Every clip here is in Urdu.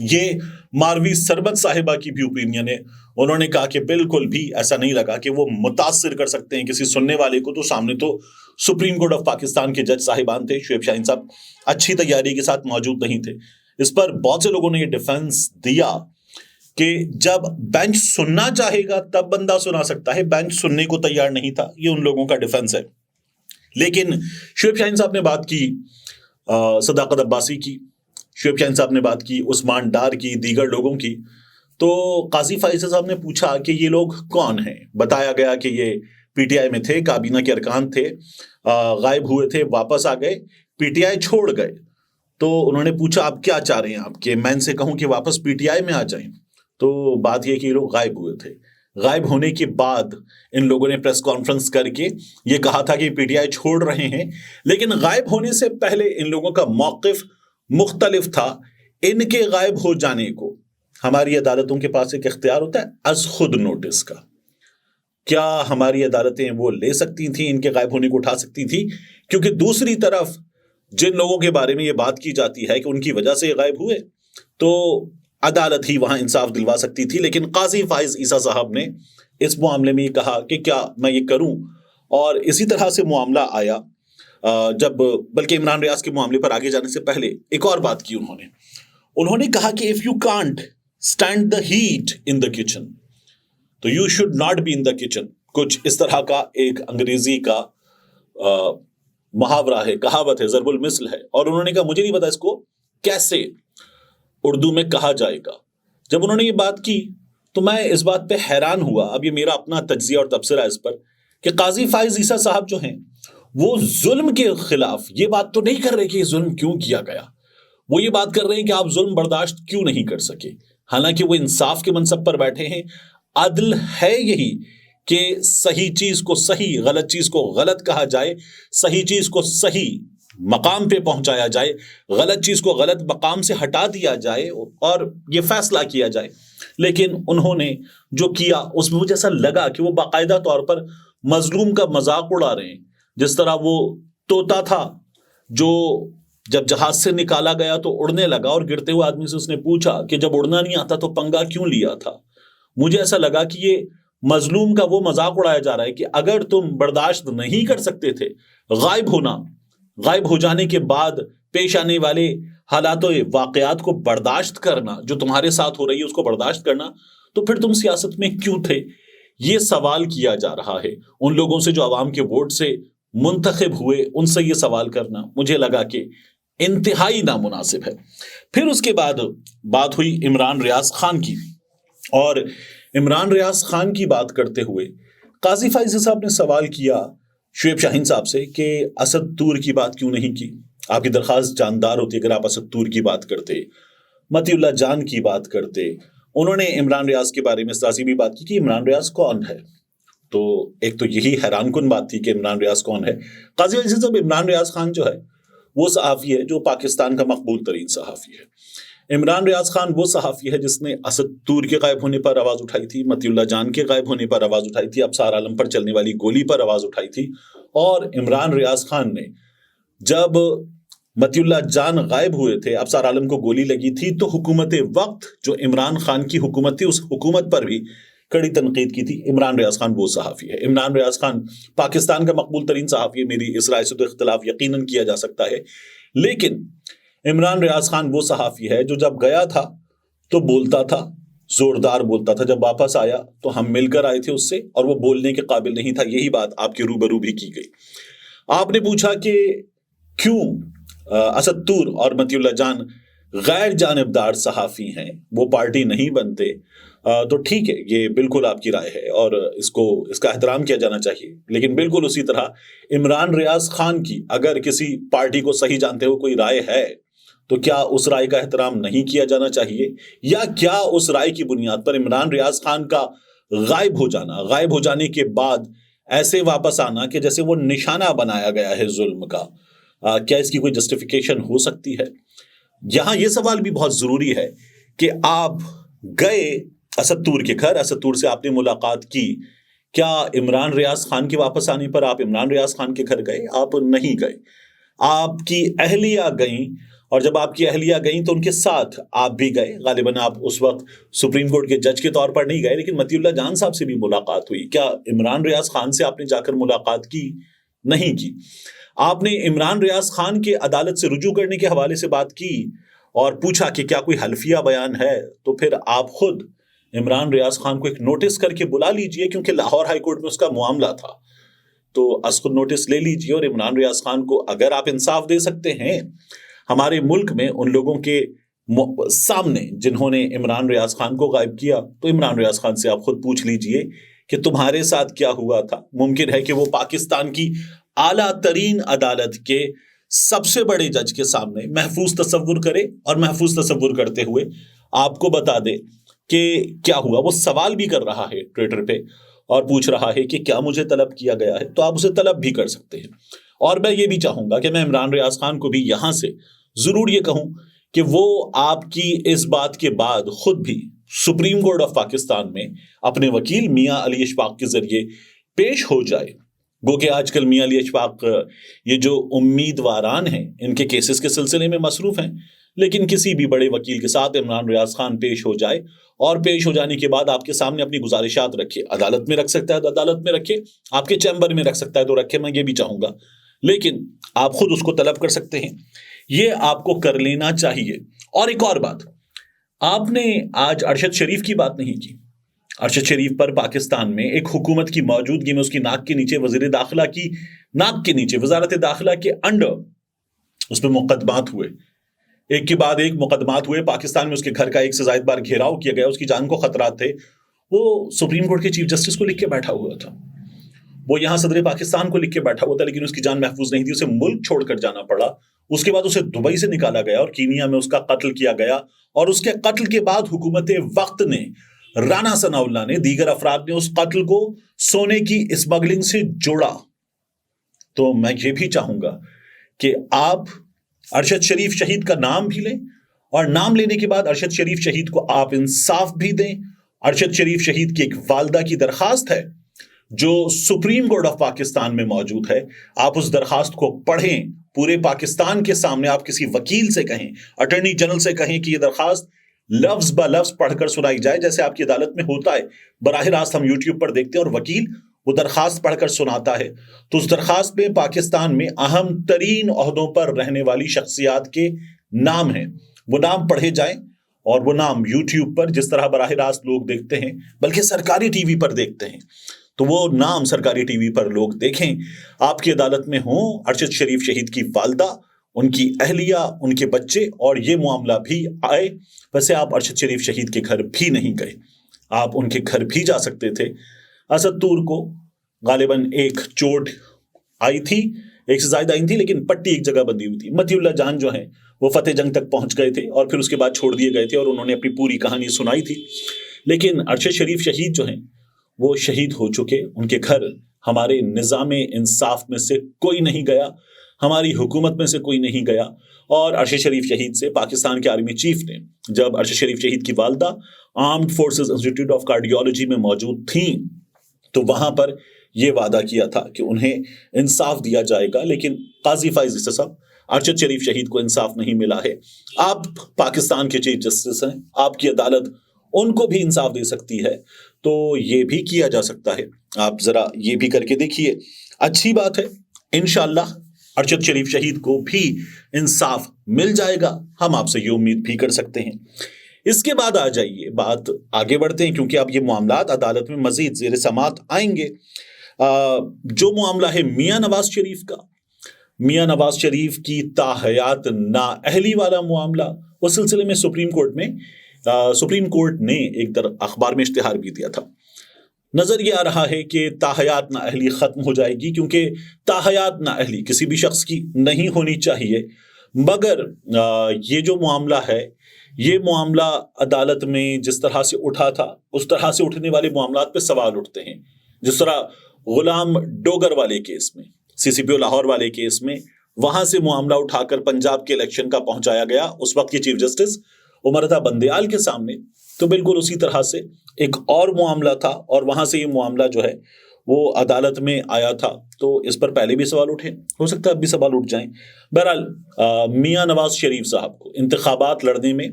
یہ ماروی سربت صاحبہ کی بھی اوپینین ہے. انہوں نے کہا کہ بالکل بھی ایسا نہیں لگا کہ وہ متاثر کر سکتے ہیں کسی سننے والے کو. تو سامنے تو سپریم کورٹ آف پاکستان کے جج صاحبان تھے. شعیب شاہین صاحب اچھی تیاری کے ساتھ موجود نہیں تھے. اس پر بہت سے لوگوں نے یہ ڈیفنس دیا کہ جب بینچ سننا چاہے گا تب بندہ سنا سکتا ہے, بینچ سننے کو تیار نہیں تھا. یہ ان لوگوں کا ڈیفنس ہے. لیکن شعیب شاہین صاحب نے بات کی صداقت عباسی کی, شعیب شاہین صاحب نے بات کی عثمان ڈار کی, دیگر لوگوں کی. تو قاضی فائز صاحب نے پوچھا کہ یہ لوگ کون ہیں. بتایا گیا کہ یہ پی ٹی آئی میں تھے, کابینہ کے ارکان تھے, غائب ہوئے تھے, واپس آ گئے, پی ٹی آئی چھوڑ گئے. تو انہوں نے پوچھا آپ کیا چاہ رہے ہیں, آپ کے میں ان سے کہوں کہ واپس پی ٹی آئی میں آ جائیں. تو بات یہ کہ یہ لوگ غائب ہوئے تھے. غائب ہونے کے بعد ان لوگوں نے پریس کانفرنس کر کے یہ کہا تھا کہ پی ٹی آئی چھوڑ رہے ہیں, لیکن غائب ہونے سے پہلے ان لوگوں کا موقف مختلف تھا. ان کے غائب ہو جانے کو ہماری عدالتوں کے پاس ایک اختیار ہوتا ہے از خود نوٹس کا. کیا ہماری عدالتیں وہ لے سکتی تھیں, ان کے غائب ہونے کو اٹھا سکتی تھی؟ کیونکہ دوسری طرف جن لوگوں کے بارے میں یہ بات کی جاتی ہے کہ ان کی وجہ سے یہ غائب ہوئے, تو عدالت ہی وہاں انصاف دلوا سکتی تھی. لیکن قاضی فائز عیسیٰ صاحب نے اس معاملے میں یہ کہا کہ کیا میں یہ کروں, اور اسی طرح سے معاملہ آیا جب بلکہ عمران ریاض کے معاملے پر آگے جانے سے پہلے ایک اور بات کی انہوں نے کہا کہ if you can't stand the heat in the kitchen تو you should not be in the kitchen. کچھ اس طرح کا ایک انگریزی کا محاورہ ہے, کہاوت ہے, ضرب المثل ہے. اور انہوں نے کہا مجھے نہیں پتا اس کو کیسے اردو میں کہا جائے گا. جب انہوں نے یہ بات کی تو میں اس بات پہ حیران ہوا. اب یہ میرا اپنا تجزیہ اور تبصرہ اس پر کہ قاضی فائز عیسیٰ صاحب جو ہیں وہ ظلم کے خلاف یہ بات تو نہیں کر رہے کہ یہ ظلم کیوں کیا گیا, وہ یہ بات کر رہے ہیں کہ آپ ظلم برداشت کیوں نہیں کر سکے. حالانکہ وہ انصاف کے منصب پر بیٹھے ہیں. عدل ہے یہی کہ صحیح چیز کو صحیح, غلط چیز کو غلط کہا جائے, صحیح چیز کو صحیح مقام پہ پہنچایا جائے, غلط چیز کو غلط مقام سے ہٹا دیا جائے اور یہ فیصلہ کیا جائے. لیکن انہوں نے جو کیا اس میں مجھے ایسا لگا کہ وہ باقاعدہ طور پر مظلوم کا مذاق اڑا رہے ہیں. جس طرح وہ طوطا تھا جو جب جہاز سے نکالا گیا تو اڑنے لگا, اور گرتے ہوئے آدمی سے اس نے پوچھا کہ جب اڑنا نہیں آتا تو پنگا کیوں لیا تھا. مجھے ایسا لگا کہ یہ مظلوم کا وہ مذاق اڑایا جا رہا ہے کہ اگر تم برداشت نہیں کر سکتے تھے غائب ہونا, غائب ہو جانے کے بعد پیش آنے والے حالات و واقعات کو برداشت کرنا, جو تمہارے ساتھ ہو رہی ہے اس کو برداشت کرنا, تو پھر تم سیاست میں کیوں تھے. یہ سوال کیا جا رہا ہے ان لوگوں سے جو عوام کے ووٹ سے منتخب ہوئے, ان سے یہ سوال کرنا مجھے لگا کہ انتہائی نامناسب ہے. پھر اس کے بعد بات ہوئی عمران ریاض خان کی, اور عمران ریاض خان کی بات کرتے ہوئے قاضی فائز صاحب نے سوال کیا شعیب شاہین صاحب سے کہ اسد طور کی بات کیوں نہیں کی. آپ کی درخواست جاندار ہوتی اگر آپ اسد طور کی بات کرتے, متی اللہ جان کی بات کرتے. انہوں نے عمران ریاض کے بارے میں سیاسی بھی بات کی کہ عمران ریاض کون ہے. تو ایک تو یہی حیران کن بات تھی کہ عمران ریاض کون ہے. قاضی فائز صاحب عمران ریاض خان جو ہے وہ صحافی ہے جو پاکستان کا مقبول ترین صحافی ہے. عمران ریاض خان وہ صحافی ہے جس نے اسد طور کے غائب ہونے پر آواز اٹھائی تھی, متی اللہ جان کے غائب ہونے پر آواز اٹھائی تھی, ابصار عالم پر چلنے والی گولی پر آواز اٹھائی تھی. اور عمران ریاض خان نے جب متی اللہ جان غائب ہوئے تھے, ابصار عالم کو گولی لگی تھی, تو حکومت وقت جو عمران خان کی حکومت تھی اس حکومت پر بھی کڑی تنقید کی تھی. عمران ریاض خان وہ صحافی ہے. عمران ریاض خان پاکستان کا مقبول ترین صحافی ہے, میری اس رائے سے تو اختلاف یقیناً کیا جا سکتا ہے. لیکن عمران ریاض خان وہ صحافی ہے جو جب گیا تھا تو بولتا تھا, زوردار بولتا تھا, جب واپس آیا تو ہم مل کر آئے تھے اس سے اور وہ بولنے کے قابل نہیں تھا. یہی بات آپ کے روبرو بھی کی گئی. آپ نے پوچھا کہ کیوں اسد طور اور متی اللہ جان غیر جانبدار صحافی ہیں, وہ پارٹی نہیں بنتے. تو ٹھیک ہے, یہ بالکل آپ کی رائے ہے اور اس کا احترام کیا جانا چاہیے. لیکن بالکل اسی طرح عمران ریاض خان کی اگر کسی پارٹی کو صحیح جانتے ہوئے کوئی رائے ہے تو کیا اس رائے کا احترام نہیں کیا جانا چاہیے, یا کیا اس رائے کی بنیاد پر عمران ریاض خان کا غائب ہو جانا, غائب ہو جانے کے بعد ایسے واپس آنا کہ جیسے وہ نشانہ بنایا گیا ہے ظلم کا, کیا اس کی کوئی جسٹیفیکیشن ہو سکتی ہے؟ یہاں یہ سوال بھی بہت ضروری ہے کہ آپ گئے اسد طور کے گھر, اسد طور سے آپ نے ملاقات کی, کیا عمران ریاض خان کے واپس آنے پر آپ عمران ریاض خان کے گھر گئے؟ آپ نہیں گئے. آپ کی اہلیہ گئیں اور جب آپ کی اہلیہ گئیں تو ان کے ساتھ آپ بھی گئے. غالباً آپ اس وقت سپریم کورٹ کے جج کے طور پر نہیں گئے, لیکن مطیع اللہ جان صاحب سے بھی ملاقات ہوئی. کیا عمران ریاض خان سے آپ نے جا کر ملاقات کی؟ نہیں کی. آپ نے عمران ریاض خان کے عدالت سے رجوع کرنے کے حوالے سے بات کی اور پوچھا کہ کیا کوئی حلفیہ بیان ہے؟ تو پھر آپ خود عمران ریاض خان کو ایک نوٹس کر کے بلا لیجئے, کیونکہ لاہور ہائی کورٹ میں اس کا معاملہ تھا. تو از خود نوٹس لے لیجئے اور عمران ریاض خان کو اگر آپ انصاف دے سکتے ہیں ہمارے ملک میں ان لوگوں کے سامنے جنہوں نے عمران ریاض خان کو غائب کیا, تو عمران ریاض خان سے آپ خود پوچھ لیجئے کہ تمہارے ساتھ کیا ہوا تھا. ممکن ہے کہ وہ پاکستان کی اعلیٰ ترین عدالت کے سب سے بڑے جج کے سامنے محفوظ تصور کرے اور محفوظ تصور کرتے ہوئے آپ کو بتا دے کہ کیا ہوا. وہ سوال بھی کر رہا ہے ٹویٹر پہ اور پوچھ رہا ہے کہ کیا مجھے طلب کیا گیا ہے, تو آپ اسے طلب بھی کر سکتے ہیں. اور میں یہ بھی چاہوں گا کہ میں عمران ریاض خان کو بھی یہاں سے ضرور یہ کہوں کہ وہ آپ کی اس بات کے بعد خود بھی سپریم کورٹ آف پاکستان میں اپنے وکیل میاں علی اشفاق کے ذریعے پیش ہو جائے. گو کہ آج کل میاں علی اشفاق یہ جو امیدواران ہیں ان کے کیسز کے سلسلے میں مصروف ہیں, لیکن کسی بھی بڑے وکیل کے ساتھ عمران ریاض خان پیش ہو جائے اور پیش ہو جانے کے بعد آپ کے سامنے اپنی گزارشات رکھے. عدالت میں رکھ سکتا ہے تو عدالت میں رکھے, آپ کے چیمبر میں رکھ سکتا ہے تو رکھے, میں یہ بھی چاہوں گا, لیکن آپ خود اس کو طلب کر سکتے ہیں. یہ آپ کو کر لینا چاہیے. اور ایک اور بات, آپ نے آج ارشد شریف کی بات نہیں کی. ارشد شریف پر پاکستان میں ایک حکومت کی موجودگی میں اس کی ناک کے نیچے وزیر داخلہ کی ناک کے نیچے وزارت داخلہ کے انڈر اس پہ مقدمات ہوئے, ایک کے بعد ایک مقدمات ہوئے. پاکستان میں اس کے گھر کا ایک سے زائد بار گھیراؤ کیا گیا, اس کی جان کو خطرات تھے. وہ سپریم کورٹ کے چیف جسٹس کو لکھ کے بیٹھا ہوا تھا, وہ یہاں صدر پاکستان کو لکھ کے بیٹھا ہوا تھا, لیکن اس کی جان محفوظ نہیں تھی. اسے ملک چھوڑ کر جانا پڑا. اس کے بعد اسے دبئی سے نکالا گیا اور کینیا میں اس کا قتل کیا گیا. اور اس کے قتل کے بعد حکومت وقت نے, رانا ثناء اللہ نے, دیگر افراد نے اس قتل کو سونے کی اسمگلنگ سے جوڑا. تو میں یہ بھی چاہوں گا کہ آپ ارشد شریف شہید کا نام بھی لیں, اور نام لینے کے بعد ارشد شریف شہید کو آپ انصاف بھی دیں. ارشد شریف شہید کی ایک والدہ کی درخواست ہے جو سپریم کورٹ آف پاکستان میں موجود ہے. آپ اس درخواست کو پڑھیں, پورے پاکستان کے سامنے آپ کسی وکیل سے کہیں, اٹارنی جنرل سے کہیں کہ یہ درخواست لفظ با لفظ پڑھ کر سنائی جائے, جیسے آپ کی عدالت میں ہوتا ہے. براہ راست ہم یوٹیوب پر دیکھتے ہیں اور وکیل وہ درخواست پڑھ کر سناتا ہے. تو اس درخواست میں پاکستان میں اہم ترین عہدوں پر رہنے والی شخصیات کے نام ہیں, وہ نام پڑھے جائیں. اور وہ نام یوٹیوب پر جس طرح براہ راست لوگ دیکھتے ہیں, بلکہ سرکاری ٹی وی پر دیکھتے ہیں, تو وہ نام سرکاری ٹی وی پر لوگ دیکھیں. آپ کی عدالت میں ہوں ارشد شریف شہید کی والدہ, ان کی اہلیہ, ان کے بچے, اور یہ معاملہ بھی آئے. ویسے آپ ارشد شریف شہید کے گھر بھی نہیں گئے, آپ ان کے گھر بھی جا سکتے تھے. اسد طور کو غالباً ایک چوٹ آئی تھی, ایک سے زائد آئی تھی, لیکن پٹی ایک جگہ بندھی ہوئی تھی. مطیع اللہ جان جو ہیں وہ فتح جنگ تک پہنچ گئے تھے اور پھر اس کے بعد چھوڑ دیے گئے تھے, اور انہوں نے اپنی پوری کہانی سنائی تھی. لیکن ارشد شریف شہید جو ہیں وہ شہید ہو چکے, ان کے گھر ہمارے نظام انصاف میں سے کوئی نہیں گیا, ہماری حکومت میں سے کوئی نہیں گیا. اور ارشد شریف شہید سے پاکستان کے آرمی چیف نے, جب ارشد شریف شہید کی والدہ armed forces institute of cardiology میں موجود تھیں, تو وہاں پر یہ وعدہ کیا تھا کہ انہیں انصاف دیا جائے گا. لیکن قاضی فائز صاحب, ارشد شریف شہید کو انصاف نہیں ملا ہے. آپ پاکستان کے چیف جسٹس ہیں, آپ کی عدالت ان کو بھی انصاف دے سکتی ہے, تو یہ بھی کیا جا سکتا ہے. آپ ذرا یہ بھی کر کے دیکھیے, اچھی بات ہے. انشاءاللہ ارشد شریف شہید کو بھی انصاف مل جائے گا, ہم آپ سے یہ امید بھی کر سکتے ہیں. اس کے بعد آ جائیے, بات آگے بڑھتے ہیں, کیونکہ اب یہ معاملات عدالت میں مزید زیر سماعت آئیں گے. جو معاملہ ہے میاں نواز شریف کا, میاں نواز شریف کی تاحیات نااہلی والا معاملہ, اس سلسلے میں سپریم کورٹ نے ایک اخبار میں اشتہار بھی دیا تھا. نظر یہ آ رہا ہے کہ تاحیات نااہلی ختم ہو جائے گی, کیونکہ تاحیات نااہلی کسی بھی شخص کی نہیں ہونی چاہیے. مگر یہ جو معاملہ ہے, یہ معاملہ عدالت میں جس طرح سے اٹھا تھا, اس طرح سے اٹھنے والے معاملات پہ سوال اٹھتے ہیں. جس طرح غلام ڈوگر والے کیس میں, سی سی پی او لاہور والے کیس میں, وہاں سے معاملہ اٹھا کر پنجاب کے الیکشن کا پہنچایا گیا اس وقت کے چیف جسٹس عمرتا بندیال کے سامنے, تو بالکل اسی طرح سے ایک اور معاملہ تھا, اور وہاں سے یہ معاملہ جو ہے وہ عدالت میں آیا تھا تو اس پر پہلے بھی سوال اٹھے، ہو سکتا ہے اب بھی سوال اٹھ جائیں۔ بہرحال میاں نواز شریف صاحب کو انتخابات لڑنے میں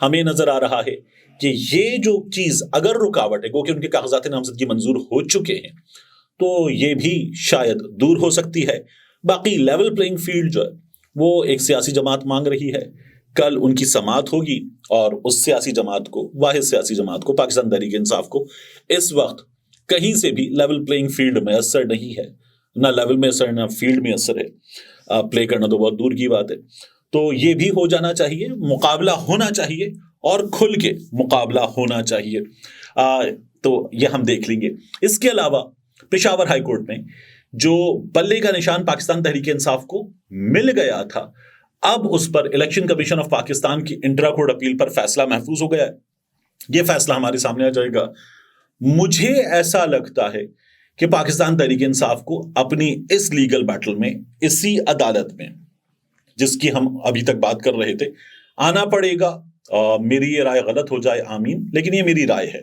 ہمیں نظر آ رہا ہے کہ یہ جو چیز اگر رکاوٹ ہے، گو کہ ان کے کاغذات نامزدگی منظور ہو چکے ہیں، تو یہ بھی شاید دور ہو سکتی ہے۔ باقی لیول پلینگ فیلڈ جو ہے وہ ایک سیاسی جماعت مانگ رہی ہے، کل ان کی سماعت ہوگی اور اس سیاسی جماعت کو، واحد سیاسی جماعت کو، پاکستان تحریک انصاف کو اس وقت کہیں سے بھی لیول پلینگ فیلڈ میسر نہیں ہے، نہ لیول میسر نہ فیلڈ میسر ہے، پلے کرنا تو بہت دور کی بات ہے۔ تو یہ بھی ہو جانا چاہیے، مقابلہ ہونا چاہیے اور کھل کے مقابلہ ہونا چاہیے، تو یہ ہم دیکھ لیں گے۔ اس کے علاوہ پشاور ہائی کورٹ میں جو بلے کا نشان پاکستان تحریک انصاف کو مل گیا تھا، اب اس پر الیکشن کمیشن آف پاکستان کی انٹرا کورٹ اپیل پر فیصلہ محفوظ ہو گیا ہے۔ یہ فیصلہ ہمارے سامنے آ جائے گا۔ مجھے ایسا لگتا ہے کہ پاکستان تحریک انصاف کو اپنی اس لیگل بیٹل میں، اسی عدالت میں جس کی ہم ابھی تک بات کر رہے تھے، آنا پڑے گا۔ میری یہ رائے غلط ہو جائے آمین، لیکن یہ میری رائے ہے۔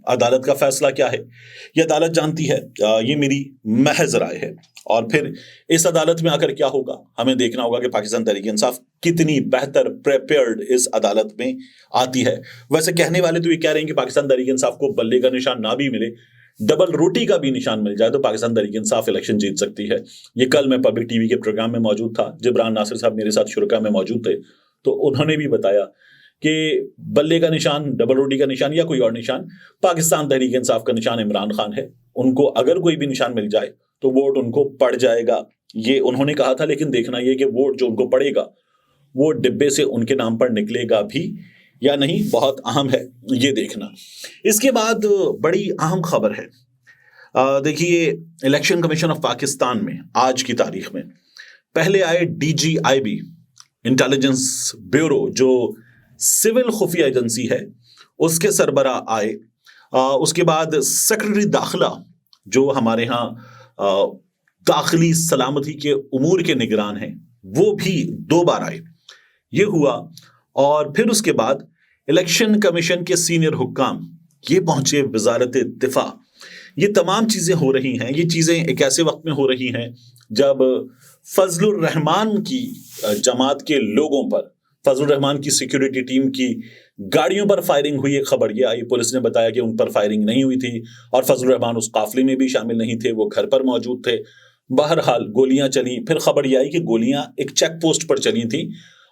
عدالت کا فیصلہ کیا ہے یہ عدالت جانتی ہے، یہ میری محض رائے ہے۔ اور پھر اس عدالت میں آ کر کیا ہوگا ہمیں دیکھنا ہوگا کہ پاکستان تحریک انصاف کتنی بہتر پریپیئرڈ اس عدالت میں آتی ہے۔ ویسے کہنے والے تو یہ کہہ رہے ہیں کہ پاکستان تحریک انصاف کو بلے کا نشان نہ بھی ملے، ڈبل روٹی کا بھی نشان مل جائے تو پاکستان تحریک انصاف الیکشن جیت سکتی ہے۔ یہ کل میں پبلک ٹی وی کے پروگرام میں موجود تھا، جبران ناصر صاحب میرے ساتھ شرکا میں موجود تھے، تو انہوں نے بھی بتایا کہ بلے کا نشان، ڈبل روٹی کا نشان یا کوئی اور نشان، پاکستان تحریک انصاف کا نشان عمران خان ہے، ان کو اگر کوئی بھی نشان مل جائے تو ووٹ ان کو پڑ جائے گا، یہ انہوں نے کہا تھا۔ لیکن دیکھنا یہ کہ ووٹ جو ان کو پڑے گا وہ ڈبے سے ان کے نام پر نکلے گا بھی یا نہیں، بہت اہم ہے یہ دیکھنا۔ اس کے بعد بڑی اہم خبر ہے، دیکھیے الیکشن کمیشن آف پاکستان میں آج کی تاریخ میں پہلے آئے DGIB انٹیلیجنس بیورو جو سول خفیہ ایجنسی ہے، اس کے سربراہ آئے۔ اس کے بعد سیکرٹری داخلہ جو ہمارے ہاں داخلی سلامتی کے امور کے نگران ہیں، وہ بھی 2 بار آئے، یہ ہوا۔ اور پھر اس کے بعد الیکشن کمیشن کے سینئر حکام یہ پہنچے وزارت دفاع۔ یہ تمام چیزیں ہو رہی ہیں، یہ چیزیں ایک ایسے وقت میں ہو رہی ہیں جب فضل الرحمان کی جماعت کے لوگوں پر، فضل الرحمان کی سیکیورٹی ٹیم کی گاڑیوں پر فائرنگ ہوئی۔ ایک خبر یہ آئی، پولیس نے بتایا کہ ان پر فائرنگ نہیں ہوئی تھی اور فضل الرحمان اس قافلے میں بھی شامل نہیں تھے، وہ گھر پر موجود تھے۔ بہرحال گولیاں چلیں، پھر خبر یہ آئی کہ گولیاں ایک چیک پوسٹ پر چلی تھیں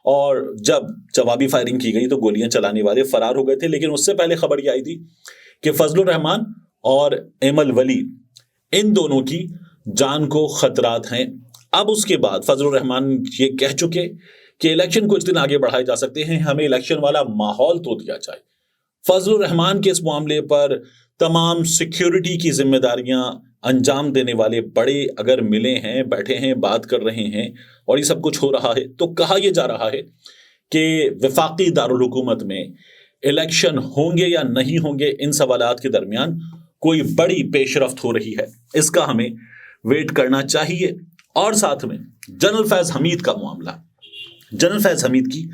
اور جب جوابی فائرنگ کی گئی تو گولیاں چلانے والے فرار ہو گئے تھے۔ لیکن اس سے پہلے خبر یہ آئی تھی کہ فضل الرحمان اور ایمل ولی، ان دونوں کی جان کو خطرات ہیں۔ اب اس کے بعد فضل الرحمان یہ کہہ چکے کہ الیکشن کچھ دن آگے بڑھائے جا سکتے ہیں، ہمیں الیکشن والا ماحول تو دیا جائے۔ فضل الرحمان کے اس معاملے پر تمام سیکیورٹی کی ذمہ داریاں انجام دینے والے بڑے اگر ملے ہیں، بیٹھے ہیں، بات کر رہے ہیں اور یہ سب کچھ ہو رہا ہے، تو کہا یہ جا رہا ہے کہ وفاقی دارالحکومت میں الیکشن ہوں گے یا نہیں ہوں گے، ان سوالات کے درمیان کوئی بڑی پیش رفت ہو رہی ہے، اس کا ہمیں ویٹ کرنا چاہیے۔ اور ساتھ میں جنرل فیض حمید کا معاملہ، جنرل فیض حمید کی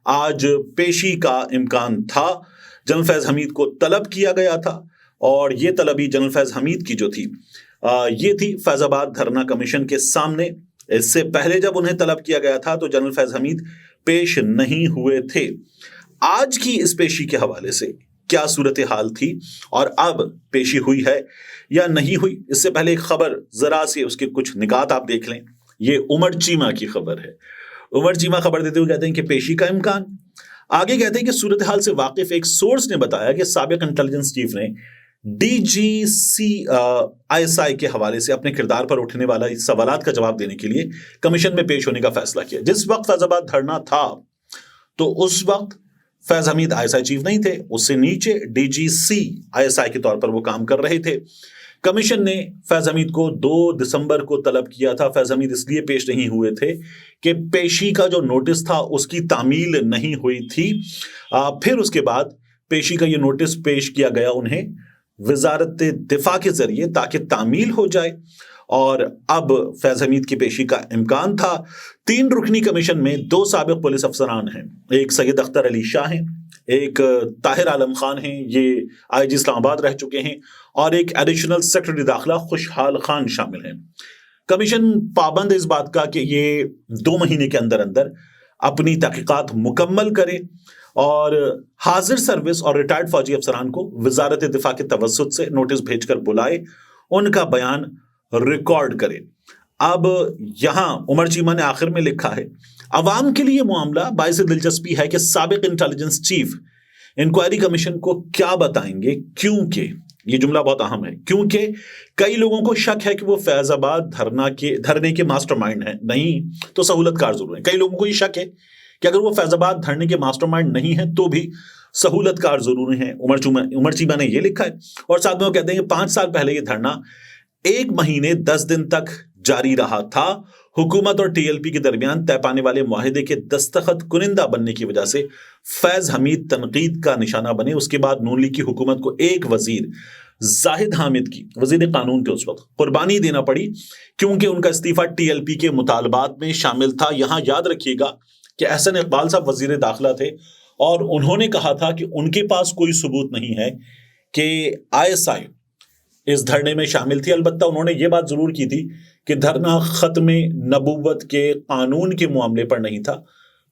آج پیشی کا امکان تھا۔ جنرل فیض حمید کو طلب کیا گیا تھا اور یہ طلبی جنرل فیض حمید کی جو تھی یہ تھی فیض آباد دھرنا کمیشن کے سامنے۔ اس سے پہلے جب انہیں طلب کیا گیا تھا تو جنرل فیض حمید پیش نہیں ہوئے تھے۔ آج کی اس پیشی کے حوالے سے کیا صورتحال تھی اور اب پیشی ہوئی ہے یا نہیں ہوئی، اس سے پہلے ایک خبر ذرا سے اس کے کچھ نکات آپ دیکھ لیں۔ یہ عمر چیمہ کی خبر ہے۔ عمر چیمہ خبر دیتے ہوئے کہتے ہیں کہ پیشی کا امکان۔ آگے کہتے ہیں کہ صورتحال سے واقف ایک سورس نے بتایا کہ سابق انٹیلیجنس چیف نے DGCISI کے حوالے سے اپنے کردار پر اٹھنے والا سوالات کا جواب دینے کے لیے کمیشن میں پیش ہونے کا فیصلہ کیا۔ جس وقت فیض آباد دھرنا تھا تو اس وقت فیض حمید ISI چیف نہیں تھے، اس سے نیچے DGCISI کے طور پر وہ کام کر رہے تھے۔ کمیشن نے فیض حمید کو 2 دسمبر کو طلب کیا تھا۔ فیض حمید اس لیے پیش نہیں ہوئے تھے کہ پیشی کا جو نوٹس تھا اس کی تعمیل نہیں ہوئی تھی۔ پھر اس کے بعد پیشی کا یہ نوٹس پیش کیا گیا انہیں وزارت دفاع کے ذریعے تاکہ تعمیل ہو جائے، اور اب فیض حمید کی پیشی کا امکان تھا۔ 3 رکنی کمیشن میں 2 سابق پولیس افسران ہیں، ایک سید اختر علی شاہ ہیں، ایک طاہر عالم خان ہیں، یہ آئی جی اسلام آباد رہ چکے ہیں، اور ایک ایڈیشنل سیکرٹری داخلہ خوشحال خان شامل ہیں۔ کمیشن پابند اس بات کا کہ یہ 2 مہینے کے اندر اندر اپنی تحقیقات مکمل کرے اور حاضر سروس اور ریٹائرڈ فوجی افسران کو وزارت دفاع کے توسط سے نوٹس بھیج کر بلائے، ان کا بیان ریکارڈ کرے۔ اب یہاں عمر چیمہ نے آخر میں لکھا ہے، عوام کے لیے معاملہ باعث دلچسپی ہے کہ سابق انٹیلیجنس چیف انکوائری کمیشن کو کیا بتائیں گے، کیونکہ یہ جملہ بہت اہم ہے، کیونکہ کئی لوگوں کو شک ہے کہ وہ فیض آباد دھرنے کے ماسٹر مائنڈ ہیں، نہیں تو سہولت کار ضرور ہیں۔ کئی لوگوں کو یہ شک ہے کہ اگر وہ فیض آباد دھرنے کے ماسٹر مائنڈ نہیں ہیں تو بھی سہولت کار ضرور ہیں۔ عمر چیمہ نے یہ لکھا ہے، اور ساتھ میں وہ کہتے ہیں کہ 5 سال پہلے یہ دھرنا 1 مہینے 10 دن تک جاری رہا تھا۔ حکومت اور ٹی ایل پی کے درمیان طے پانے والے معاہدے کے دستخط کنندہ بننے کی وجہ سے فیض حمید تنقید کا نشانہ بنے۔ اس کے بعد نون لیگ کی حکومت کو ایک وزیر زاہد حامد کی، وزیر قانون کے اس وقت، قربانی دینا پڑی کیونکہ ان کا استعفیٰ ٹی ایل پی کے مطالبات میں شامل تھا۔ یہاں یاد رکھیے گا کہ احسن اقبال صاحب وزیر داخلہ تھے اور انہوں نے کہا تھا کہ ان کے پاس کوئی ثبوت نہیں ہے کہ ISI اس دھرنے میں شامل تھی۔ البتہ انہوں نے یہ بات ضرور کی تھی کہ دھرنا ختم نبوت کے قانون کے معاملے پر نہیں تھا،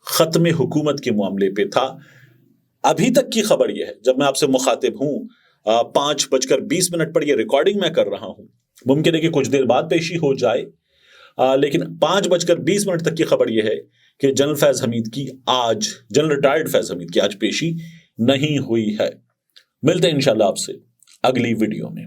ختم حکومت کے معاملے پہ تھا۔ ابھی تک کی خبر یہ ہے، جب میں آپ سے مخاطب ہوں 5:20 پر یہ ریکارڈنگ میں کر رہا ہوں، ممکن ہے کہ کچھ دیر بعد پیشی ہو جائے، لیکن 5:20 تک کی خبر یہ ہے کہ جنرل ریٹائرڈ فیض حمید کی آج پیشی نہیں ہوئی ہے۔ ملتے ہیں انشاءاللہ آپ سے اگلی ویڈیو میں۔